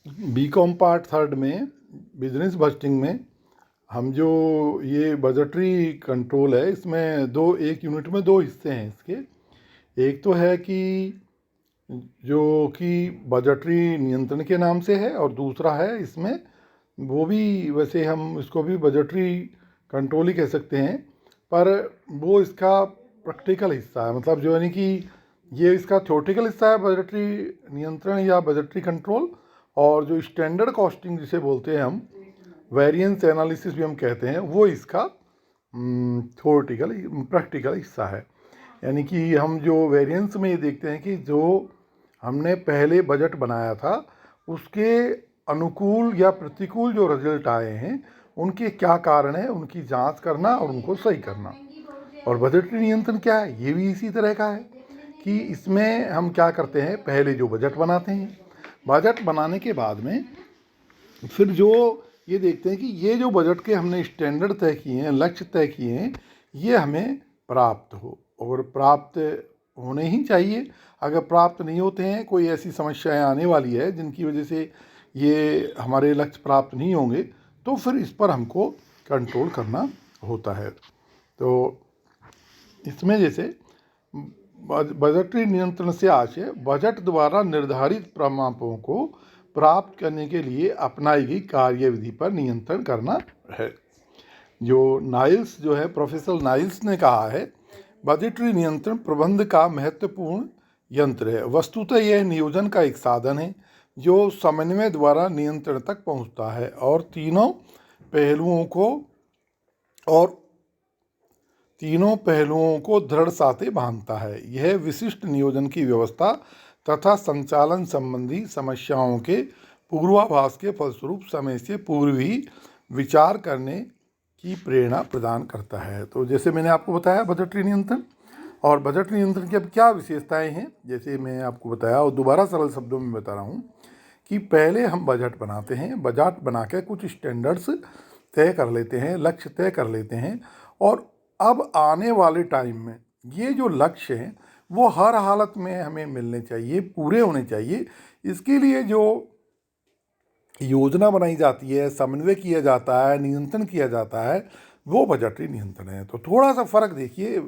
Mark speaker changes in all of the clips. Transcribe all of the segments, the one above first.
Speaker 1: BCom part third में business budgeting में हम जो ये बजटरी कंट्रोल है इसमें एक यूनिट में दो हिस्से हैं इसके। एक तो है कि जो कि बजटरी नियंत्रण के नाम से है, और दूसरा है इसमें वो भी, वैसे हम इसको भी बजटरी कंट्रोल ही कह सकते हैं, पर वो इसका प्रैक्टिकल हिस्सा है। मतलब जो यानी कि ये इसका थ्योरेटिकल हिस्सा है बजटरी नियंत्रण या बजटरी कंट्रोल, और जो स्टैंडर्ड कॉस्टिंग जिसे बोलते हैं हम, वेरिएंस एनालिसिस भी हम कहते हैं, वो इसका थ्योरेटिकल प्रैक्टिकल हिस्सा है। यानी कि हम जो वेरिएंस में ये देखते हैं कि जो हमने पहले बजट बनाया था उसके अनुकूल या प्रतिकूल जो रिजल्ट आए हैं उनके क्या कारण है, उनकी जांच करना और उनको सही करना। और बजटरी नियंत्रण क्या है, ये भी इसी तरह का है कि इसमें हम क्या करते हैं, पहले जो बजट बनाते हैं, बजट बनाने के बाद में फिर जो ये देखते हैं कि ये जो बजट के हमने स्टैंडर्ड तय किए हैं, लक्ष्य तय किए हैं, ये हमें प्राप्त हो, और प्राप्त होने ही चाहिए। अगर प्राप्त नहीं होते हैं, कोई ऐसी समस्याएं आने वाली है जिनकी वजह से ये हमारे लक्ष्य प्राप्त नहीं होंगे, तो फिर इस पर हमको कंट्रोल करना होता है। तो इसमें जैसे बजटरी नियंत्रण से आशय बजट द्वारा निर्धारित परिमापों को प्राप्त करने के लिए अपनाई गई कार्यविधि पर नियंत्रण करना है। जो नाइल्स जो है, प्रोफेसर नाइल्स ने कहा है, बजटरी नियंत्रण प्रबंध का महत्वपूर्ण यंत्र है। वस्तुतः यह नियोजन का एक साधन है जो समन्वय द्वारा नियंत्रण तक पहुंचता है और तीनों पहलुओं को दृढ़ साथे बांधता है। यह विशिष्ट नियोजन की व्यवस्था तथा संचालन संबंधी समस्याओं के पूर्वाभास के फलस्वरूप समय से पूर्व ही विचार करने की प्रेरणा प्रदान करता है। तो जैसे मैंने आपको बताया बजटरी नियंत्रण, और बजट नियंत्रण की अब क्या विशेषताएं हैं, जैसे मैं आपको बताया और दोबारा सरल शब्दों में बता रहा हूँ कि पहले हम बजट बनाते हैं, बजट बना के कुछ स्टैंडर्ड्स तय कर लेते हैं, लक्ष्य तय कर लेते हैं, और अब आने वाले टाइम में ये जो लक्ष्य हैं वो हर हालत में हमें मिलने चाहिए, पूरे होने चाहिए। इसके लिए जो योजना बनाई जाती है, समन्वय किया जाता है, नियंत्रण किया जाता है, वो बजटरी नियंत्रण है। तो थोड़ा सा फर्क देखिए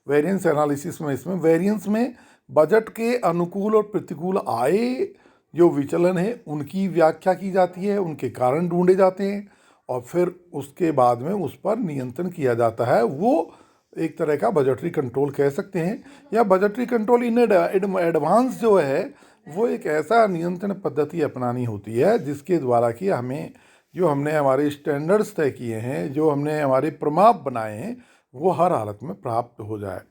Speaker 1: वेरिएंस एनालिसिस में। इसमें वेरिएंस में बजट के अनुकूल और प्रतिकूल आए जो विचलन है उनकी व्याख्या की जाती है, उनके कारण ढूंढे जाते हैं, और फिर उसके बाद में उस पर नियंत्रण किया जाता है। वो एक तरह का बजटरी कंट्रोल कह सकते हैं, या बजटरी कंट्रोल इन एडवांस जो है वो एक ऐसा नियंत्रण पद्धति अपनानी होती है जिसके द्वारा कि हमें जो हमने हमारे स्टैंडर्ड्स तय किए हैं, जो हमने हमारे प्रमाप बनाए हैं, वो हर हालत में प्राप्त हो जाए।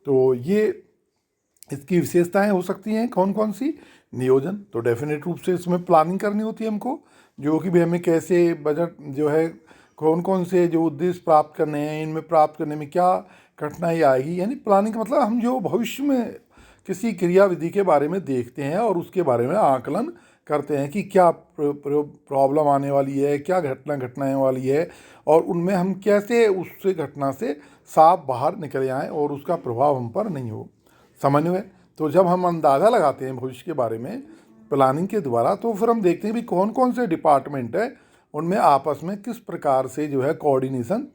Speaker 1: तो ये इसकी विशेषताएं हो सकती हैं कौन कौन सी। नियोजन, तो डेफिनेट रूप से इसमें प्लानिंग करनी होती है हमको, जो कि भी हमें कैसे बजट जो है, कौन कौन से जो उद्देश्य प्राप्त करने हैं, इनमें प्राप्त करने में क्या कठिनाई आएगी। यानी प्लानिंग का मतलब हम जो भविष्य में किसी क्रियाविधि के बारे में देखते हैं और उसके बारे में आकलन करते हैं कि क्या प्रॉब्लम आने वाली है, क्या घटना घटने वाली है, और उनमें हम कैसे उससे घटना से साफ बाहर निकल आएँ और उसका प्रभाव हम पर नहीं हो। समन्वय, तो जब हम अंदाज़ा लगाते हैं भविष्य के बारे में प्लानिंग के द्वारा, तो फिर हम देखते हैं भी कौन कौन से डिपार्टमेंट है, उनमें आपस में किस प्रकार से जो है कोऑर्डिनेशन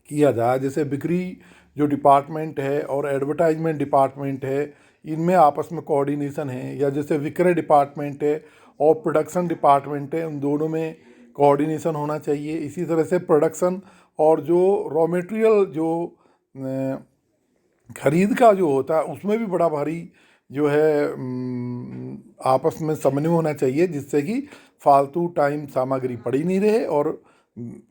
Speaker 1: किया जाए। जैसे बिक्री जो डिपार्टमेंट है और एडवर्टाइजमेंट डिपार्टमेंट है, इनमें आपस में कोऑर्डिनेशन है, या जैसे विक्रय डिपार्टमेंट है और प्रोडक्शन डिपार्टमेंट है, उन दोनों में कोऑर्डिनेशन होना चाहिए। इसी तरह से प्रोडक्शन और जो रॉ मटेरियल जो खरीद का जो होता है उसमें भी बड़ा भारी जो है आपस में समन्वय होना चाहिए, जिससे कि फालतू टाइम सामग्री पड़ी नहीं रहे और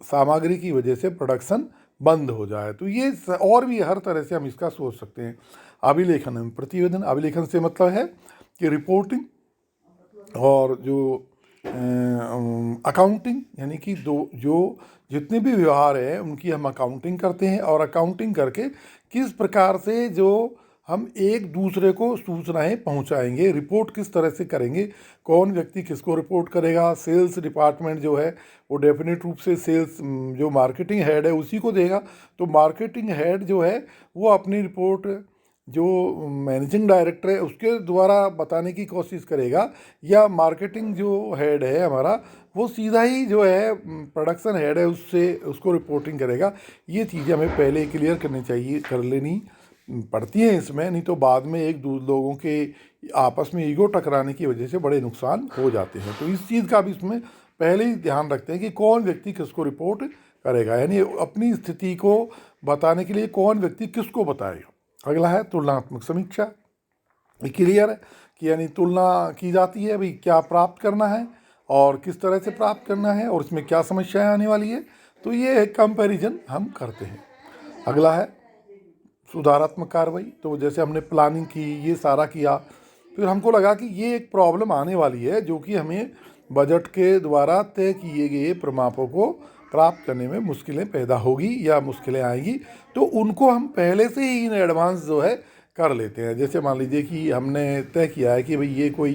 Speaker 1: सामग्री की वजह से प्रोडक्शन बंद हो जाए। तो ये और भी हर तरह से हम इसका सोच सकते हैं। अभिलेखन एवं प्रतिवेदन, अभिलेखन से मतलब है कि रिपोर्टिंग, और जो अकाउंटिंग, यानी कि जो जितने भी व्यवहार हैं उनकी हम अकाउंटिंग करते हैं, और अकाउंटिंग करके किस प्रकार से जो हम एक दूसरे को सूचनाएं पहुंचाएंगे, रिपोर्ट किस तरह से करेंगे, कौन व्यक्ति किसको रिपोर्ट करेगा। सेल्स डिपार्टमेंट जो है वो डेफिनेट रूप से सेल्स जो मार्केटिंग हेड है उसी को देगा। तो मार्केटिंग हेड जो है वो अपनी रिपोर्ट जो मैनेजिंग डायरेक्टर है उसके द्वारा बताने की कोशिश करेगा, या मार्केटिंग जो हेड है हमारा वो सीधा ही जो है प्रोडक्शन हेड है उससे उसको रिपोर्टिंग करेगा। ये चीज़ें हमें पहले क्लियर करनी चाहिए, कर लेनी पड़ती हैं इसमें, नहीं तो बाद में एक दो लोगों के आपस में ईगो टकराने की वजह से बड़े नुकसान हो जाते हैं। तो इस चीज़ का भी इसमें पहले ही ध्यान रखते हैं कि कौन व्यक्ति किसको रिपोर्ट करेगा, यानी अपनी स्थिति को बताने के लिए कौन व्यक्ति किसको बताएगा। अगला है तुलनात्मक समीक्षा। क्लियर है कि यानी तुलना की जाती है भाई क्या प्राप्त करना है और किस तरह से प्राप्त करना है और इसमें क्या समस्याएं आने वाली है, तो ये कंपैरिजन हम करते हैं। अगला है सुधारात्मक कार्रवाई। तो जैसे हमने प्लानिंग की, ये सारा किया, फिर हमको लगा कि ये एक प्रॉब्लम आने वाली है जो कि हमें बजट के द्वारा तय किए गए प्रमापों को प्राप्त करने में मुश्किलें पैदा होगी या मुश्किलें आएंगी, तो उनको हम पहले से ही इन एडवांस जो है कर लेते हैं। जैसे मान लीजिए कि हमने तय किया है कि भाई ये कोई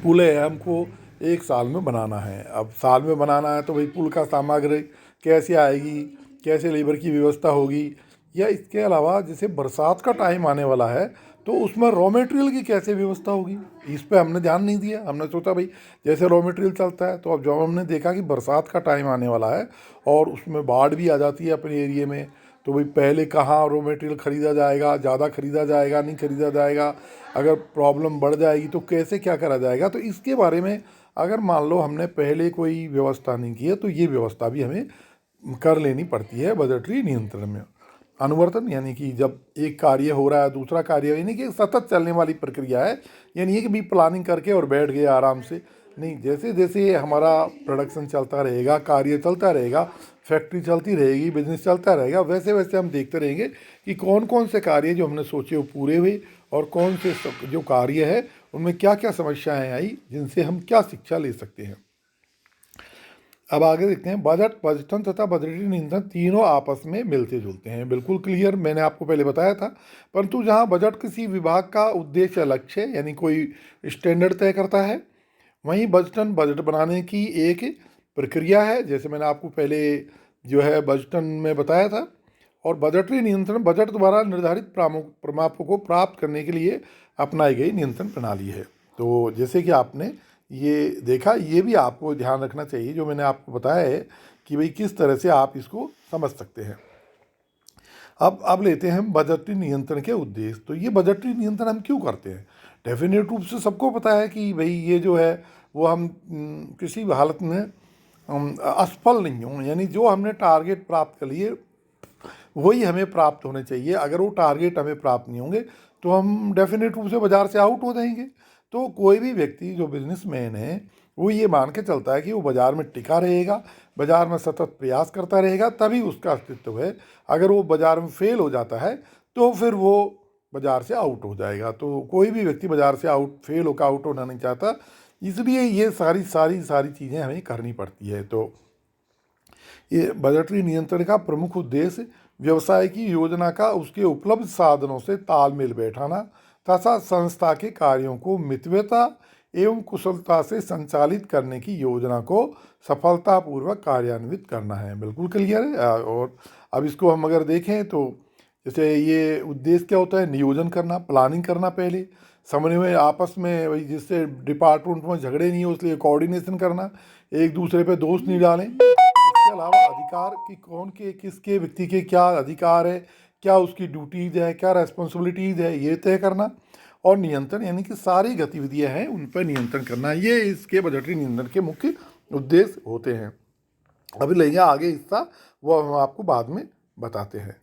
Speaker 1: पुल है, हमको 1 साल में बनाना है। अब साल में बनाना है तो भाई पुल का सामग्री कैसे आएगी, कैसे लेबर की व्यवस्था होगी, या इसके अलावा जैसे बरसात का टाइम आने वाला है तो उसमें रॉ मटेरियल की कैसे व्यवस्था होगी, इस पे हमने ध्यान नहीं दिया। हमने सोचा भाई जैसे रॉ मटेरियल चलता है, तो अब जब हमने देखा कि बरसात का टाइम आने वाला है और उसमें बाढ़ भी आ जाती है अपने एरिए में, तो भाई पहले कहाँ रॉ मटेरियल ख़रीदा जाएगा, ज़्यादा ख़रीदा जाएगा नहीं ख़रीदा जाएगा, अगर प्रॉब्लम बढ़ जाएगी तो कैसे क्या करा जाएगा। तो इसके बारे में अगर मान लो हमने पहले कोई व्यवस्था नहीं की है तो ये व्यवस्था भी हमें कर लेनी पड़ती है बजटरी नियंत्रण में। अनुवर्तन यानी कि जब एक कार्य हो रहा है दूसरा कार्य, यानी कि सतत चलने वाली प्रक्रिया है, यानी ये कि भी प्लानिंग करके और बैठ गए आराम से नहीं। जैसे जैसे हमारा प्रोडक्शन चलता रहेगा, कार्य चलता रहेगा, फैक्ट्री चलती रहेगी, बिजनेस चलता रहेगा, वैसे वैसे हम देखते रहेंगे कि कौन कौन से कार्य जो हमने सोचे वो पूरे हुए और कौन से जो कार्य है उनमें क्या क्या समस्याएं आई जिनसे हम क्या शिक्षा ले सकते हैं। अब आगे देखते हैं बजट, बजटन तथा बजटीय नियंत्रण तीनों आपस में मिलते जुलते हैं। बिल्कुल क्लियर, मैंने आपको पहले बताया था। परंतु जहाँ बजट किसी विभाग का उद्देश्य लक्ष्य है, यानी कोई स्टैंडर्ड तय करता है, वहीं बजटन बजट बनाने की एक प्रक्रिया है, जैसे मैंने आपको पहले जो है बजटन में बताया था। और बजटीय नियंत्रण बजट द्वारा निर्धारित प्रमापों को प्राप्त करने के लिए अपनाई गई नियंत्रण प्रणाली है। तो जैसे कि आपने ये देखा, ये भी आपको ध्यान रखना चाहिए जो मैंने आपको बताया है कि भाई किस तरह से आप इसको समझ सकते हैं। अब लेते हैं हम बजटीय नियंत्रण के उद्देश्य। तो ये बजटीय नियंत्रण हम क्यों करते हैं? डेफिनेट रूप से सबको पता है कि भाई ये जो है वो हम किसी भी हालत में असफल नहीं हों, यानी जो हमने टारगेट प्राप्त कर लिए वही हमें प्राप्त होने चाहिए। अगर वो टारगेट हमें प्राप्त नहीं होंगे तो हम डेफिनेट रूप से बाज़ार से आउट हो जाएंगे। तो कोई भी व्यक्ति जो बिजनेसमैन है वो ये मान के चलता है कि वो बाज़ार में टिका रहेगा, बाज़ार में सतत प्रयास करता रहेगा, तभी उसका अस्तित्व है। अगर वो बाज़ार में फेल हो जाता है तो फिर वो बाज़ार से आउट हो जाएगा। तो कोई भी व्यक्ति बाज़ार से फेल होकर आउट होना नहीं चाहता, इसलिए ये सारी चीज़ें हमें करनी पड़ती है। तो ये बजटीय नियंत्रण का प्रमुख उद्देश्य व्यवसाय की योजना का उसके उपलब्ध साधनों से तालमेल बैठाना तथा संस्था के कार्यों को मितव्यता एवं कुशलता से संचालित करने की योजना को सफलतापूर्वक कार्यान्वित करना है। बिल्कुल क्लियर है। और अब इसको हम अगर देखें तो जैसे ये उद्देश्य क्या होता है, नियोजन करना, प्लानिंग करना, पहले समन्वय आपस में, वही जिससे डिपार्टमेंट में झगड़े नहीं हो इसलिए कोऑर्डिनेशन करना, एक दूसरे पे दोष नहीं डालें। इसके अलावा अधिकार कि कौन के किसके व्यक्ति के क्या अधिकार है, क्या उसकी ड्यूटीज़ है, क्या रेस्पॉन्सिबिलिटीज़ है, ये तय करना। और नियंत्रण यानी कि सारी गतिविधियां हैं उन पर नियंत्रण करना, ये इसके बजटीय नियंत्रण के मुख्य उद्देश्य होते हैं। अभी लेंगे आगे हिस्सा, वो हम आपको बाद में बताते हैं।